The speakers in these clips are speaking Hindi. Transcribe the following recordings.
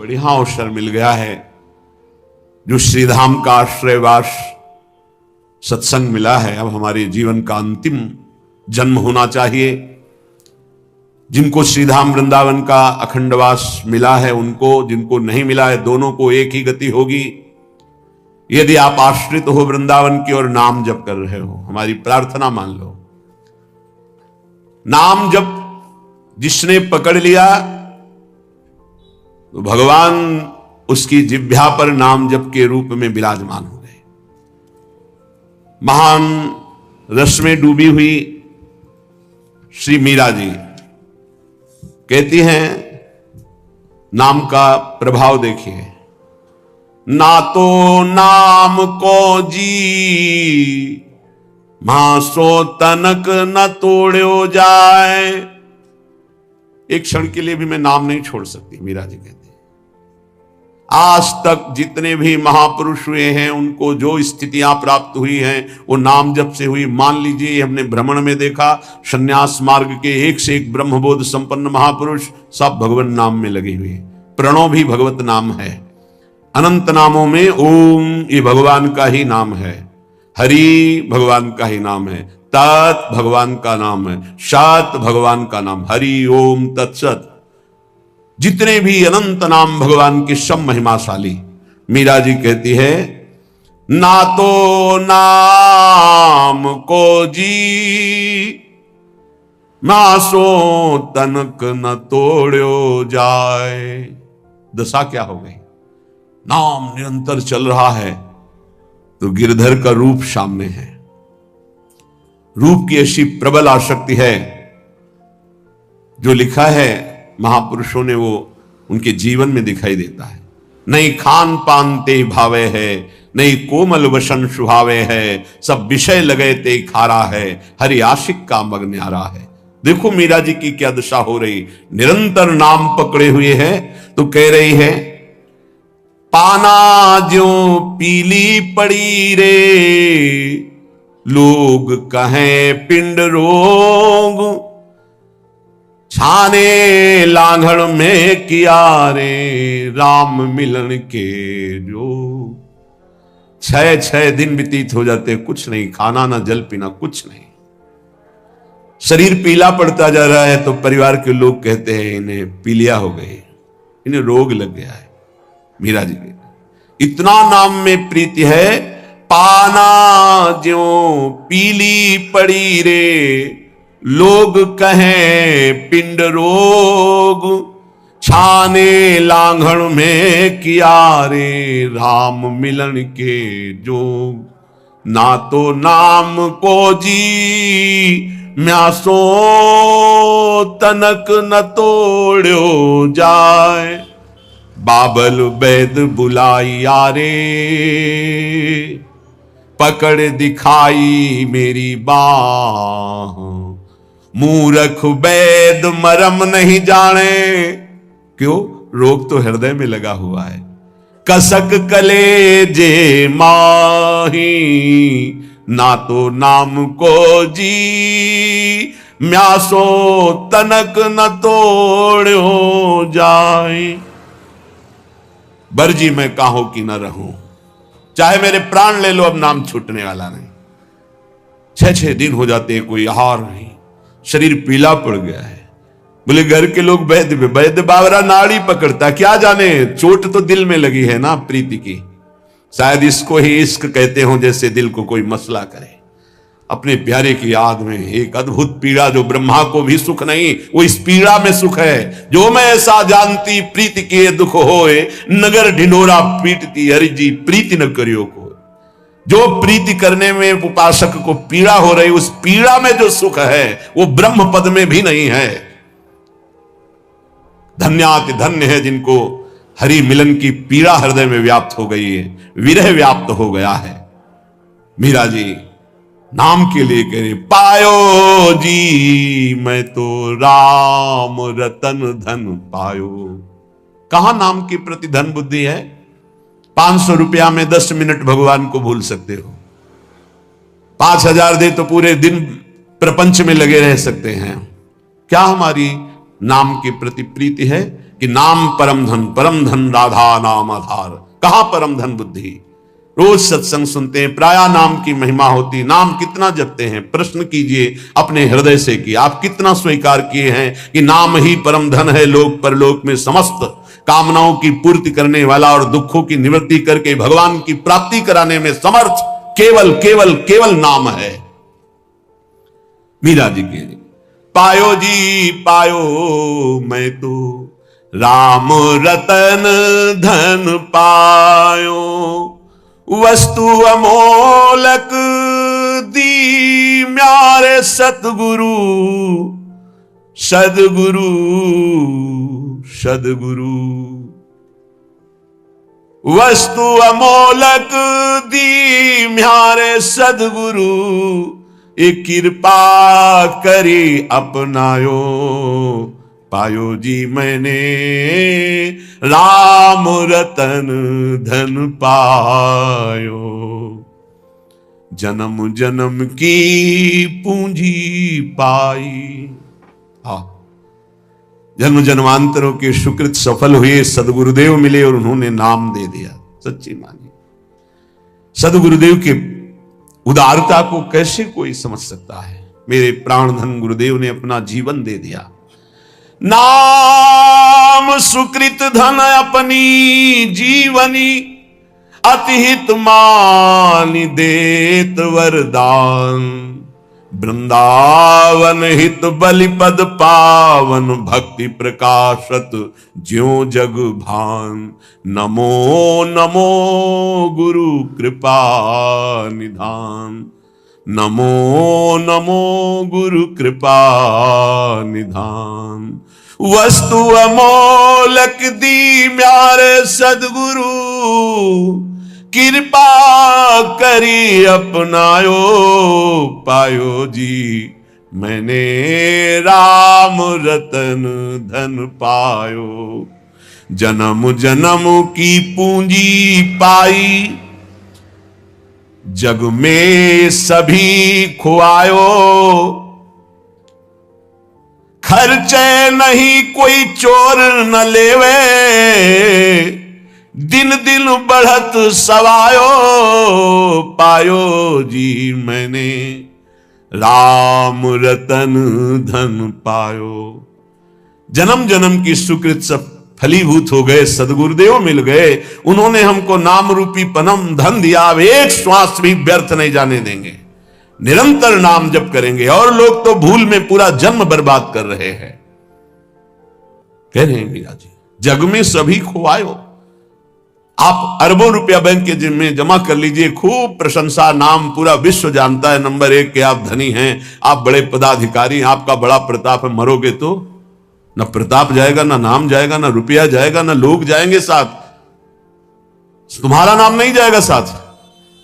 बढ़िया अवसर मिल गया है, जो श्रीधाम का आश्रयवास सत्संग मिला है। अब हमारे जीवन का अंतिम जन्म होना चाहिए। जिनको श्रीधाम वृंदावन का अखंडवास मिला है उनको, जिनको नहीं मिला है दोनों को एक ही गति होगी। यदि आप आश्रित हो वृंदावन की और नाम जप कर रहे हो, हमारी प्रार्थना मान लो। नाम जप जिसने पकड़ लिया तो भगवान उसकी जिह्वा पर नाम जप के रूप में विराजमान हो गए। महान रस में डूबी हुई श्री मीरा जी कहती हैं, नाम का प्रभाव देखिए। ना तो नाम को जी मासो तनक न तोड़ो जाए। एक क्षण के लिए भी मैं नाम नहीं छोड़ सकती, मीरा जी कहती है। आज तक जितने भी महापुरुष हुए हैं उनको जो स्थितियां प्राप्त हुई हैं वो नाम जप से हुई। मान लीजिए हमने भ्रमण में देखा, संन्यास मार्ग के एक से एक ब्रह्मबोध संपन्न महापुरुष सब भगवान नाम में लगे हुए। प्रणव भी भगवत नाम है। अनंत नामों में ओम ये भगवान का ही नाम है, हरि भगवान का ही नाम है, तत् भगवान का नाम है, सत भगवान का नाम, हरि ओम तत्सत। जितने भी अनंत नाम भगवान के सब महिमाशाली। मीरा जी कहती है, ना तो नाम को जी मासो तनक न तोड़ो जाए। दशा क्या हो गई? नाम निरंतर चल रहा है तो गिरधर का रूप सामने है। रूप की ऐसी प्रबल आसक्ति है, जो लिखा है महापुरुषों ने वो उनके जीवन में दिखाई देता है। नहीं खान पान ते भावे है, नहीं कोमल वसन सुहावे है, सब विषय लगे ते खारा है, हरि आशिक का मग न्यारा है। देखो मीरा जी की क्या दशा हो रही, निरंतर नाम पकड़े हुए है। तो कह रही है, पाना ज्यो पीली पड़ी रे, लोग कहें पिंड रोग, छाने लांघड़ में किया रे, राम मिलन के जो। 6 दिन व्यतीत हो जाते, कुछ नहीं, खाना ना जल पीना, कुछ नहीं। शरीर पीला पड़ता जा रहा है तो परिवार के लोग कहते हैं इन्हें पीलिया हो गई, इन्हें रोग लग गया है। मीरा जी इतना नाम में प्रीति है। पाना ज्यो पीली पड़ी रे, लोग कहें पिंड रोग, छाने लांघड़ में किया रे, राम मिलन के जोग। ना तो नाम को जी म्यासो तनक न तोड़ो जाए, बाबल वैद बुलाइया रे, पकड़ दिखाई मेरी बाह, मूर्ख वैद मरम नहीं जाने। क्यों? रोग तो हृदय में लगा हुआ है। कसक कलेजे माही, ना तो नाम को जी म्यासो तनक न तोड़ो जाए। बरजी मैं काहो की न रहूं, चाहे मेरे प्राण ले लो, अब नाम छूटने वाला नहीं। 6 दिन हो जाते, कोई आहार नहीं, शरीर पीला पड़ गया है। बोले घर के लोग वैद्य बावरा नाड़ी पकड़ता, क्या जाने चोट तो दिल में लगी है ना प्रीति की। शायद इसको ही इश्क कहते हो, जैसे दिल को कोई मसला करे। अपने प्यारे की याद में एक अद्भुत पीड़ा, जो ब्रह्मा को भी सुख नहीं, वो इस पीड़ा में सुख है। जो मैं ऐसा जानती प्रीति के दुख होए, नगर ढिंढोरा पीटती हरि जी प्रीति न करियो को। जो प्रीति करने में उपासक को पीड़ा हो रही, उस पीड़ा में जो सुख है वो ब्रह्म पद में भी नहीं है। धन्याति धन्य है जिनको हरि मिलन की पीड़ा हृदय में व्याप्त हो गई है, विरह व्याप्त हो गया है। मीरा जी नाम के लिए कह रही, पायो जी मैं तो राम रतन धन पायो। कहां नाम के प्रति धन बुद्धि है? 500 रुपया में 10 मिनट भगवान को भूल सकते हो। 5000 दे तो पूरे दिन प्रपंच में लगे रह सकते हैं। क्या हमारी नाम के प्रति प्रीति है कि नाम परम धन राधा नाम आधार। कहां परम धन बुद्धि? रोज सत्संग सुनते हैं, प्राया नाम की महिमा होती, नाम कितना जपते हैं? प्रश्न कीजिए अपने हृदय से कि आप कितना स्वीकार किए हैं कि नाम ही परम धन है, लोक परलोक में समस्त कामनाओं की पूर्ति करने वाला और दुखों की निवृत्ति करके भगवान की प्राप्ति कराने में समर्थ केवल केवल केवल नाम है। मीरा जी के पायो जी पायो मैं तो राम रतन धन पायो, वस्तु अमोलक दी म्यारे सतगुरु सदगुरु सदगुरु। वस्तु अमोलक दी म्यारे सदगुरु, एक कृपा करी अपनायो, पायो जी मैंने राम रतन धन पायो। जन्म जन्म की पूंजी पाई। हाँ, जन्म जन्मांतरों के सुकृत सफल हुए, सदगुरुदेव मिले और उन्होंने नाम दे दिया। सच्ची मानी सदगुरुदेव के उदारता को कैसे कोई समझ सकता है? मेरे प्राणधन गुरुदेव ने अपना जीवन दे दिया। नाम सुकृत धन अपनी जीवनी, अतिहित मानि देत वरदान। वृंदावन हित बलिपद पावन, भक्ति प्रकाशत ज्यों जग भान। नमो नमो गुरु कृपा निधान, नमो नमो गुरु कृपा निधान। वस्तु अमोलक दी म्यारे सदगुरु, कृपा करी अपनायो, पायो जी मैंने राम रतन धन पायो। जन्म जन्म की पूंजी पाई, जग में सभी खुआयो। खर्चे नहीं कोई चोर न लेवे, दिन दिन बढ़त सवायो, पायो जी मैंने राम रतन धन पायो। जन्म जन्म की सुकृत सब फलीभूत हो गए, सदगुरुदेव मिल गए, उन्होंने हमको नाम रूपी परम धन दिया। अब एक श्वास भी व्यर्थ नहीं जाने देंगे, निरंतर नाम जप करेंगे। और लोग तो भूल में पूरा जन्म बर्बाद कर रहे हैं। कह रहे हैं मीरा जी, जग में सभी खुआयो। आप अरबों रुपया बैंक के जिम्मे जमा कर लीजिए, खूब प्रशंसा, नाम पूरा विश्व जानता है, नंबर 1 के आप धनी हैं, आप बड़े पदाधिकारी हैं, आपका बड़ा प्रताप है। मरोगे तो न प्रताप जाएगा, न नाम जाएगा, न रुपया जाएगा, न लोग जाएंगे साथ, तुम्हारा नाम नहीं जाएगा साथ।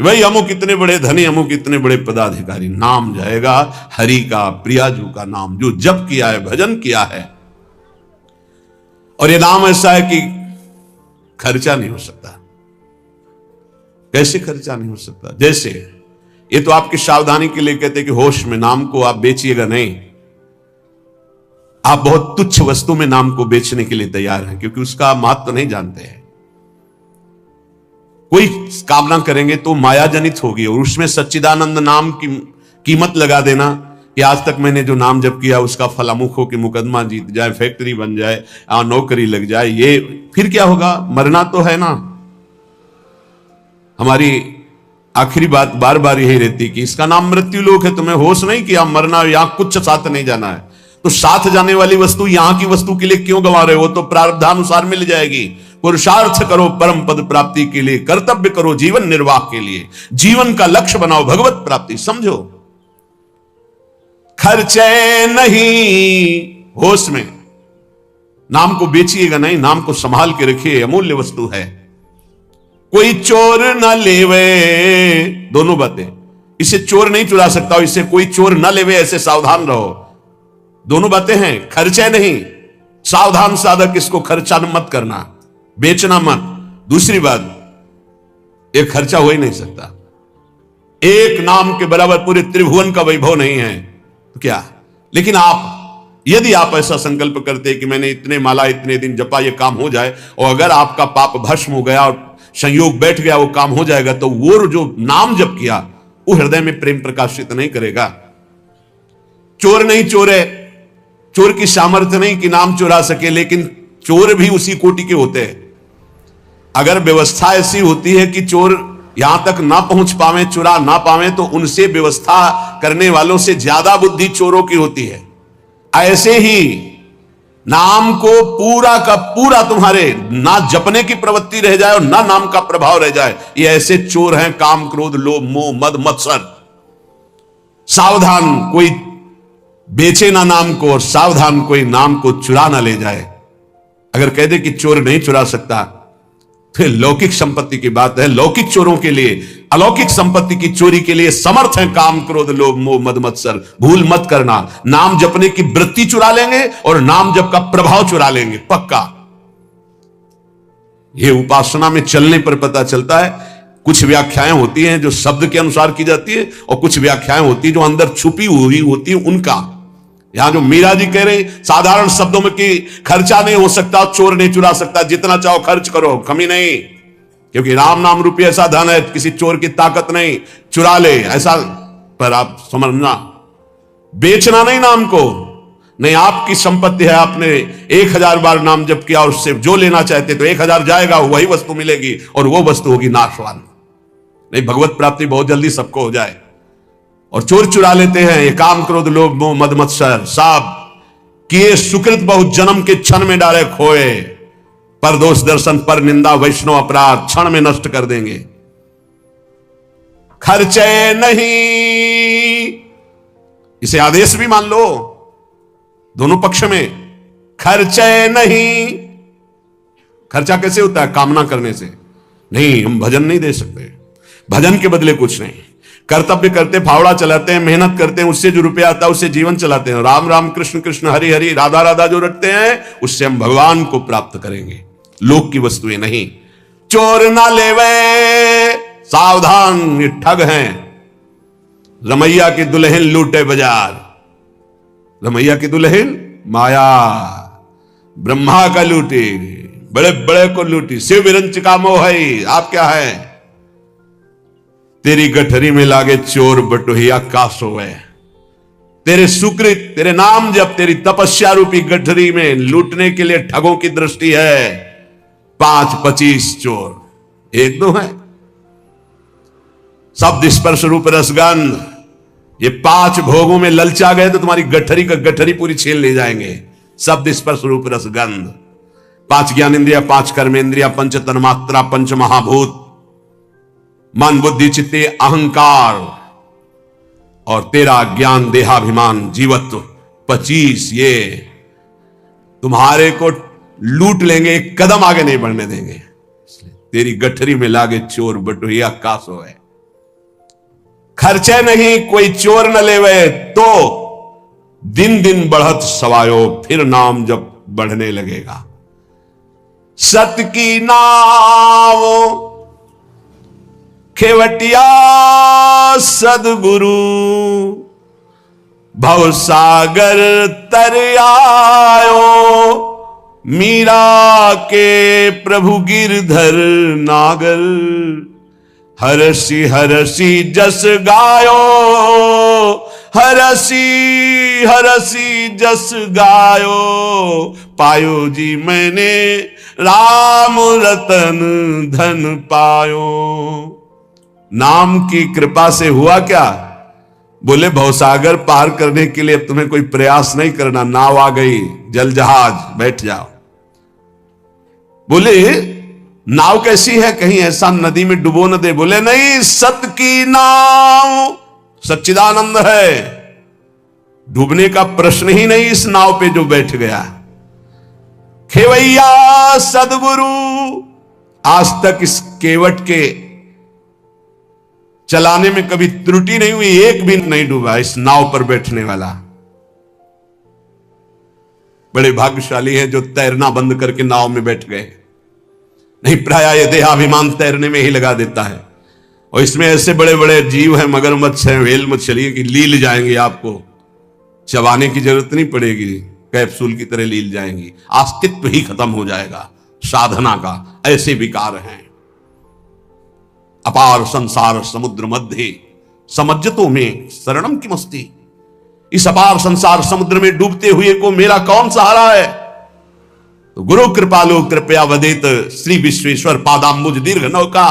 भाई हमो कितने बड़े धनी, हमो कितने बड़े पदाधिकारी, नाम जाएगा हरि का, प्रियाजू का नाम, जो जप किया है, भजन किया है। और ये नाम ऐसा है कि खर्चा नहीं हो सकता। कैसे खर्चा नहीं हो सकता? जैसे ये तो आपकी सावधानी के लिए कहते हैं कि होश में नाम को आप बेचिएगा नहीं। आप बहुत तुच्छ वस्तु में नाम को बेचने के लिए तैयार हैं, क्योंकि उसका महत्व नहीं जानते हैं। कोई कामना करेंगे तो माया जनित होगी, और उसमें सच्चिदानंद नाम की कीमत लगा देना कि आज तक मैंने जो नाम जप किया उसका फलामुख हो कि मुकदमा जीत जाए, फैक्ट्री बन जाए, नौकरी लग जाए, ये फिर क्या होगा? मरना तो है ना। हमारी आखिरी बात बार बार यही रहती कि इसका नाम मृत्यु लोक है, तुम्हें होश नहीं कि आप मरना, यहां कुछ साथ नहीं जाना है। तो साथ जाने वाली वस्तु यहां की वस्तु के लिए क्यों गंवा रहे हो? तो प्रारब्धानुसार मिल जाएगी। पुरुषार्थ करो परम पद प्राप्ति के लिए, कर्तव्य करो जीवन निर्वाह के लिए, जीवन का लक्ष्य बनाओ भगवत प्राप्ति समझो। खर्चे नहीं होश में, नाम को बेचिएगा नहीं, नाम को संभाल के रखिए, अमूल्य वस्तु है। कोई चोर न लेवे, दोनों बातें, इसे चोर नहीं चुरा सकता, इसे कोई चोर न लेवे, ऐसे सावधान रहो। दोनों बातें हैं, खर्चे नहीं, सावधान साधक, इसको खर्चा मत करना, बेचना मत। दूसरी बात, एक खर्चा हो ही नहीं सकता, एक नाम के बराबर पूरे त्रिभुवन का वैभव नहीं है तो क्या। लेकिन आप यदि आप ऐसा संकल्प करते कि मैंने इतने माला इतने दिन जपा, ये काम हो जाए, और अगर आपका पाप भस्म हो गया और संयोग बैठ गया, वो काम हो जाएगा, तो वो जो नाम जप किया वो हृदय में प्रेम प्रकाशित नहीं करेगा। चोर नहीं चोरे, चोर की सामर्थ्य नहीं कि नाम चुरा सके, लेकिन चोर भी उसी कोटि के होते हैं। अगर व्यवस्था ऐसी होती है कि चोर यहां तक ना पहुंच पावे, चुरा ना पावे, तो उनसे व्यवस्था करने वालों से ज्यादा बुद्धि चोरों की होती है। ऐसे ही नाम को पूरा का पूरा तुम्हारे ना जपने की प्रवृत्ति रह जाए और ना नाम का प्रभाव रह जाए, ये ऐसे चोर हैं काम क्रोध लोभ मोह मद मत्सर। सावधान कोई बेचे ना नाम को, और सावधान कोई नाम को चुरा ना ले जाए। अगर कह दे कि चोर नहीं चुरा सकता, फिर लौकिक संपत्ति की बात है। लौकिक चोरों के लिए, अलौकिक संपत्ति की चोरी के लिए समर्थ है काम क्रोध लोभ मोह मद मत्सर। भूल मत करना, नाम जपने की वृत्ति चुरा लेंगे और नाम जप का प्रभाव चुरा लेंगे, पक्का। यह उपासना में चलने पर पता चलता है। कुछ व्याख्याएं होती हैं जो शब्द के अनुसार की जाती है, और कुछ व्याख्याएं होती है जो अंदर छुपी हुई होती है उनका। यहां जो मीरा जी कह रहे साधारण शब्दों में कि खर्चा नहीं हो सकता, चोर नहीं चुरा सकता, जितना चाहो खर्च करो, कमी नहीं, क्योंकि राम नाम रूपी ऐसा धन है, किसी चोर की ताकत नहीं, चुरा ले ऐसा। पर आप समझना, बेचना नहीं नाम को, नहीं आपकी संपत्ति है, आपने 1000 बार नाम जप किया और उससे जो लेना चाहते तो 1000 जाएगा, वही वस्तु मिलेगी और वो वस्तु होगी नाशवान। नहीं, भगवत प्राप्ति बहुत जल्दी सबको हो जाए। और चोर चुरा लेते हैं ये काम क्रोध लोभ मोह मद मत्सर, साब किए सुकृत बहुत जन्म के क्षण में डाले खोए, पर दोष दर्शन पर निंदा वैष्णव अपराध क्षण में नष्ट कर देंगे। खर्चे नहीं, इसे आदेश भी मान लो दोनों पक्ष में। खर्चे नहीं, खर्चा कैसे होता है? कामना करने से। नहीं, हम भजन नहीं दे सकते, भजन के बदले कुछ नहीं। कर्तव्य करते, फावड़ा चलाते हैं, मेहनत करते हैं, उससे जो रुपया आता है उससे जीवन चलाते हैं। राम राम कृष्ण कृष्ण हरि हरि राधा राधा जो रखते हैं, उससे हम भगवान को प्राप्त करेंगे, लोक की वस्तुएं नहीं। चोर ना लेवे, सावधान, ये ठग हैं। रमैया की दुल्हन लूटे बाजार, रमैया की दुल्हन माया, ब्रह्मा का लूटी, बड़े बड़े को लूटी, शिव विरंच का मोह है। आप क्या है? तेरी गठरी में लागे चोर बटोहिया का सोवे। तेरे सुकृत, तेरे नाम जब तेरी तपस्या रूपी गठरी में लूटने के लिए ठगों की दृष्टि है। 5-25 चोर, 1-2 है। शब्द स्पर्श रूप रसगंध, ये 5 भोगों में ललचा गए तो तुम्हारी गठरी का गठरी पूरी छीन ले जाएंगे। शब्द स्पर्श रूप रसगंध, 5 ज्ञानेन्द्रिया, 5 कर्मेंद्रिया, 5 तन्मात्रा, 5 महाभूत, मन बुद्धि चित्ते अहंकार, और तेरा ज्ञान देहाभिमान जीवत्व 25, ये तुम्हारे को लूट लेंगे, एक कदम आगे नहीं बढ़ने देंगे। तेरी गठरी में लागे चोर बटोहिया का सोए। खर्चे नहीं कोई चोर न लेवे, तो दिन दिन बढ़त सवायो, फिर नाम जब बढ़ने लगेगा। सत की नाव खेवटिया सदगुरु, भवसागर तर आयो, मीरा के प्रभु गिरधर नागर, हरसी हरसी जस गायो, हरसी हरसी जस गायो, पायो जी मैंने राम रतन धन पायो। नाम की कृपा से हुआ क्या? बोले भवसागर पार करने के लिए अब तुम्हें कोई प्रयास नहीं करना, नाव आ गई, जल जहाज, बैठ जाओ। बोले नाव कैसी है, कहीं ऐसा नदी में डुबो न दे। बोले नहीं, सत की नाव सच्चिदानंद है, डूबने का प्रश्न ही नहीं इस नाव पे जो बैठ गया। खेवैया सदगुरु, आज तक इस केवट के चलाने में कभी त्रुटि नहीं हुई, एक भी नहीं डूबा इस नाव पर बैठने वाला। बड़े भाग्यशाली हैं जो तैरना बंद करके नाव में बैठ गए। नहीं, प्राय ये देहाभिमान तैरने में ही लगा देता है। और इसमें ऐसे बड़े बड़े जीव हैं, मगरमच्छ हैं, व्हेल मछली की लील जाएंगे, आपको चबाने की जरूरत नहीं पड़ेगी। कैप्सूल की तरह लील जाएंगी, अस्तित्व ही खत्म हो जाएगा साधना का। ऐसे विकार हैं। अपार संसार समुद्र मध्य समज्जतों में शरणम की मस्ती। इस अपार संसार समुद्र में डूबते हुए को मेरा कौन सहारा है? तो गुरु कृपालु कृपया वदेत श्री विश्वेश्वर पादाम्बुज दीर्घ नौका।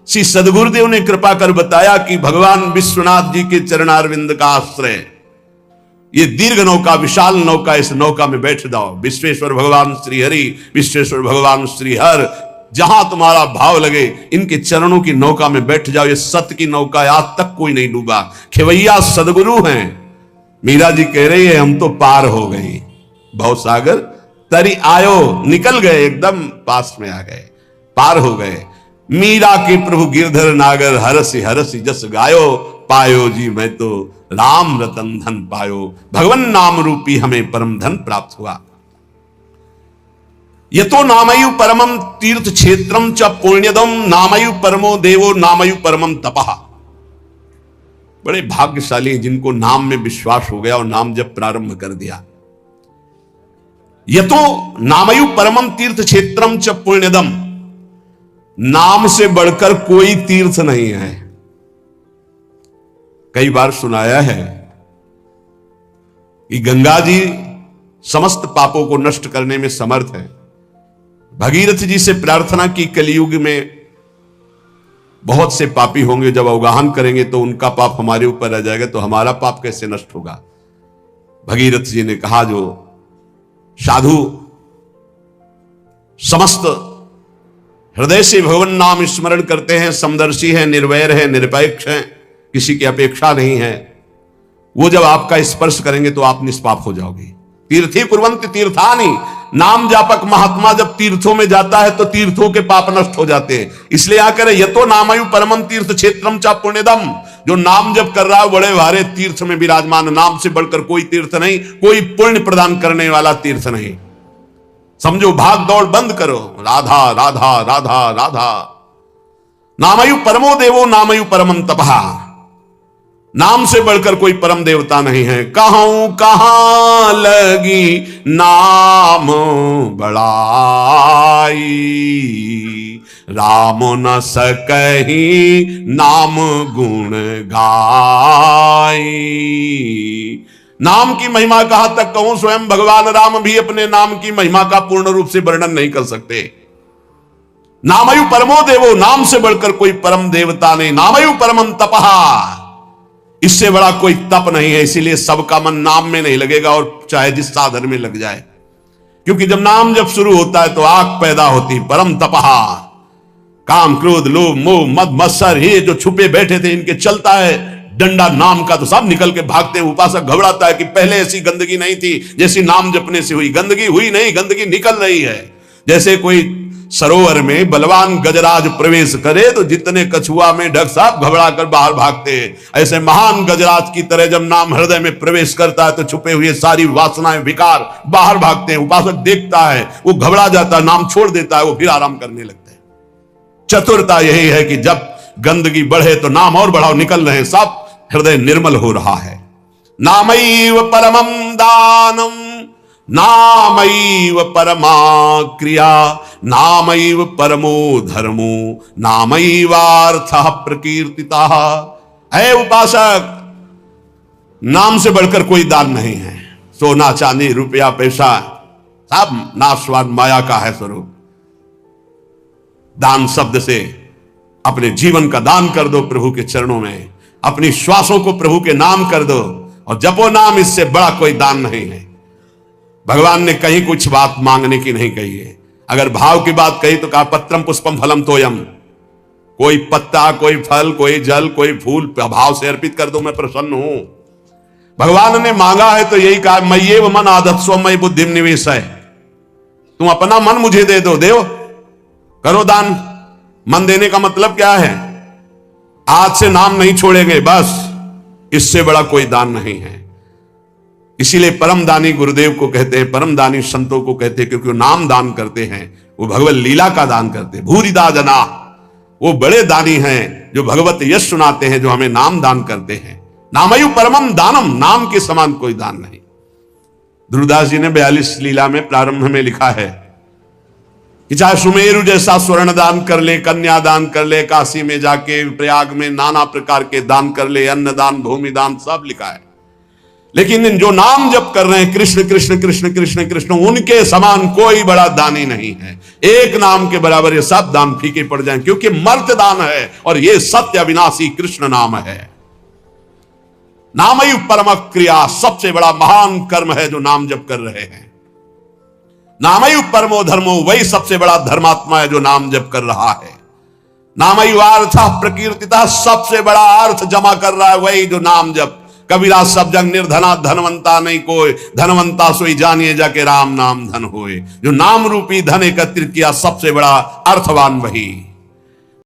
श्री सदगुरुदेव ने कृपा कर बताया कि भगवान विश्वनाथ जी के चरणारविंद का आश्रय ये दीर्घ नौका, विशाल नौका, इस नौका में बैठ जाओ। विश्वेश्वर भगवान श्री हरि, विश्वेश्वर भगवान श्री हर, जहां तुम्हारा भाव लगे इनके चरणों की नौका में बैठ जाओ। ये सत्य की नौका, आज तक कोई नहीं डूबा। खेवैया सदगुरु हैं। मीरा जी कह रही है हम तो पार हो गई भव सागर तरी आयो, निकल गए, एकदम पास में आ गए, पार हो गए। मीरा के प्रभु गिरधर नागर हरसि हरसि जस गायो, पायो जी मैं तो राम रतन धन पायो। भगवन नाम रूपी हमें परम धन प्राप्त हुआ। यतो नामयु परमम तीर्थ क्षेत्रम च पुण्यदम, नामयु परमो देवो नामयु परमम तपः। बड़े भाग्यशाली जिनको नाम में विश्वास हो गया और नाम जब प्रारंभ कर दिया। यतो नामयु परमम तीर्थ क्षेत्रम च पुण्यदम, नाम से बढ़कर कोई तीर्थ नहीं है। कई बार सुनाया है कि गंगा जी समस्त पापों को नष्ट करने में समर्थ है। भगीरथ जी से प्रार्थना की कलयुग में बहुत से पापी होंगे, जब अवगाहन करेंगे तो उनका पाप हमारे ऊपर आ जाएगा, तो हमारा पाप कैसे नष्ट होगा? भगीरथ जी ने कहा जो साधु समस्त हृदय से भगवान नाम स्मरण करते हैं, समदर्शी है, निर्वैर है, निरपेक्ष है, किसी की अपेक्षा नहीं है, वो जब आपका स्पर्श करेंगे तो आप निष्पाप हो जाओगे। तीर्थी कुर्वन्ति तीर्थानि, नाम जापक महात्मा जब तीर्थों में जाता है तो तीर्थों के पाप नष्ट हो जाते हैं। इसलिए आकर यतो नामयु परमम तीर्थ क्षेत्रम चा पुण्यदम, जो नाम जब कर रहा है बड़े भारे तीर्थ में विराजमान। नाम से बढ़कर कोई तीर्थ नहीं, कोई पुण्य प्रदान करने वाला तीर्थ नहीं। समझो, भाग दौड़ बंद करो, राधा राधा राधा राधा। नामयु परमो देवो नामयु परमम तपः, नाम से बढ़कर कोई परम देवता नहीं है। कहूं कहां लगी नाम बड़ाई, राम न सकही नाम गुण गाई। नाम की महिमा कहां तक कहूं, स्वयं भगवान राम भी अपने नाम की महिमा का पूर्ण रूप से वर्णन नहीं कर सकते। नामयु परमो देवो, नाम से बढ़कर कोई परम देवता नहीं। नामयु परमम तपः, इससे बड़ा कोई तप नहीं है। इसीलिए सबका मन नाम में नहीं लगेगा, और चाहे जिस साधन में लग जाए, क्योंकि जब नाम जब शुरू होता है तो आग पैदा होती। परम तपः, काम क्रोध लोभ मोह मद मत्सर, ये जो छुपे बैठे थे इनके चलता है डंडा नाम का, तो सब निकल के भागते हैं। उपासक घबराता है कि पहले ऐसी गंदगी नहीं थी जैसी नाम जपने से हुई। गंदगी हुई नहीं, गंदगी निकल रही है। जैसे कोई सरोवर में बलवान गजराज प्रवेश करे तो जितने कछुआ में ढक साहब घबरा कर बाहर भागते हैं, ऐसे महान गजराज की तरह जब नाम हृदय में प्रवेश करता है तो छुपे हुए सारी वासनाएं विकार बाहर भागते हैं। उपासक देखता है, वो घबरा जाता है, नाम छोड़ देता है, वो फिर आराम करने लगता है। चतुरता यही है कि जब गंदगी बढ़े तो नाम और बढ़ाओ, निकल रहे हैं, सब हृदय निर्मल हो रहा है। नामैव परमं दानम, नामैव परमा क्रिया, नामैव परमो धर्मो, नामैवार्थः प्रकीर्तितः। है उपासक, नाम से बढ़कर कोई दान नहीं है। सोना चांदी रुपया पैसा सब नाशवान माया का है स्वरूप। दान शब्द से अपने जीवन का दान कर दो प्रभु के चरणों में, अपनी श्वासों को प्रभु के नाम कर दो और जपो नाम, इससे बड़ा कोई दान नहीं है। भगवान ने कहीं कुछ बात मांगने की नहीं कही है। अगर भाव की बात कही तो कहा पत्रम पुष्पम फलम तोयम, कोई पत्ता कोई फल कोई जल कोई फूल भाव से अर्पित कर दो, मैं प्रसन्न हूं। भगवान ने मांगा है तो यही कहा, मय्येव मन आदत्स्व मयि बुद्धिम निवेशय, तुम अपना मन मुझे दे दो, देव करो दान। मन देने का मतलब क्या है? आज से नाम नहीं छोड़ेंगे, बस इससे बड़ा कोई दान नहीं है। इसीलिए परम दानी गुरुदेव को कहते हैं, परम दानी संतों को कहते हैं, क्योंकि वो नाम दान करते हैं, वो भगवत लीला का दान करते हैं। भूरिदा जना, वो बड़े दानी हैं जो भगवत यश सुनाते हैं, जो हमें नाम दान करते हैं। नामयु परमम दानम, नाम के समान कोई दान नहीं। ध्रुवदास जी ने 42 लीला में प्रारंभ में लिखा है कि चाहे सुमेरु जैसा स्वर्ण दान कर ले, कन्या दान कर ले, काशी में जाके प्रयाग में नाना प्रकार के दान कर ले, अन्न दान, भूमि दान, सब लिखा है। लेकिन जो नाम जप कर रहे हैं कृष्ण कृष्ण कृष्ण कृष्ण कृष्ण, उनके समान कोई बड़ा दानी नहीं है। एक नाम के बराबर ये सब दान फीके पड़ जाएं, क्योंकि मर्त्य दान है और ये सत्य अविनाशी कृष्ण नाम है। नामयु परम क्रिया, सबसे बड़ा महान कर्म है जो नाम जप कर रहे हैं। नामयु परमो धर्मो, वही सबसे बड़ा धर्मात्मा है जो नाम जप कर रहा है। नामयु अर्थ प्रकीर्तिता, सबसे बड़ा अर्थ जमा कर रहा है वही जो नाम जप। कबीरा सब जग निर्धना, धनवंता नहीं कोई, धनवंता सोई जानिए जाके राम नाम धन होए। जो नाम रूपी धन एकत्रित किया, सबसे बड़ा अर्थवान वही।